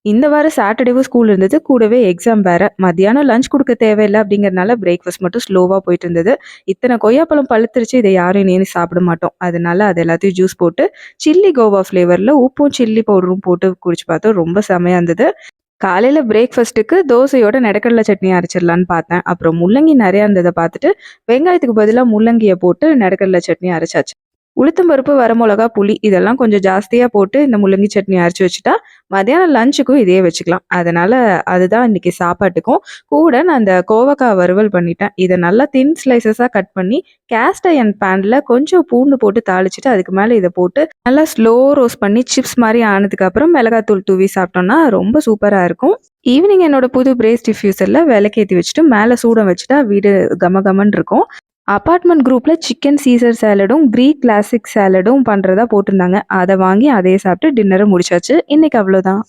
இந்த வாரம் சாட்டர்டேவும் ஸ்கூல் இருந்தது. கூடவே எக்ஸாம் வேற. மத்தியானம் லஞ்ச் குடுக்க தேவையில்ல அப்படிங்கிறனால பிரேக்ஃபாஸ்ட் மட்டும் ஸ்லோவா போயிட்டு இருந்தது. இத்தன கொய்யாப்பழம் பழுத்துருச்சு. இத யாரும் இனி சாப்பிட மாட்டோம். அதனால அது எல்லாத்தையும் ஜூஸ் போட்டு, சில்லி கோவா ஃப்ளேவர்ல உப்பும், சில்லி பவுடரும் போட்டு குடிச்சு பார்த்தோம். ரொம்ப செமையா இருந்தது. காலையில பிரேக்ஃபாஸ்ட்டுக்கு தோசையோட நெடக்கடலை சட்னி அரைச்சிடலான்னு பார்த்தேன். அப்புறம் முள்ளங்கி நெறையா இருந்தத பார்த்துட்டு, வெங்காயத்துக்கு பதிலா முள்ளங்கிய போட்டு நெடக்கடலை சட்னி அரைச்சாச்சு. உளுத்தம் பருப்பு, வரமொளகா, புளி இதெல்லாம் கொஞ்சம் ஜாஸ்தியா போட்டு இந்த முள்ளங்கி சட்னி அரைச்சு வச்சுட்டா, மதியானம் லஞ்சுக்கும் இதையே வச்சுக்கலாம். அதனால அதுதான் இன்னைக்கு சாப்பாட்டுக்கும். கூட நான் அந்த கோவக்கா வறுவல் பண்ணிட்டேன். இத நல்லா தின் ஸ்லைசஸா கட் பண்ணி, கேஸ்ட் அயர்ன் பேன்ல கொஞ்சம் பூண்டு போட்டு தாளிச்சுட்டு, அதுக்கு மேல இத போட்டு நல்லா ஸ்லோ ரோஸ்ட் பண்ணி சிப்ஸ் மாரி ஆனதுக்கப்புறம் மிளகாத்தூள் தூவி சாப்பிட்டோம்னா ரொம்ப சூப்பரா இருக்கும். ஈவினிங் என்னோட புது பிரேஸ் டிஃப்யூசர்ல விளக்கேத்தி வச்சுட்டு, மேல சூடம் வச்சுட்டா வீடு கமகமன்னு இருக்கும். அபார்ட்மெண்ட் குரூப்ல சிக்கன் சீசர் சாலடும், கிரீக் கிளாசிக் சாலடும் பண்றதா போட்டிருந்தாங்க. அத வாங்கி அதையே சாப்பிட்டு டின்னர முடிச்சாச்சு. இன்னைக்கு அவ்வளோதான்.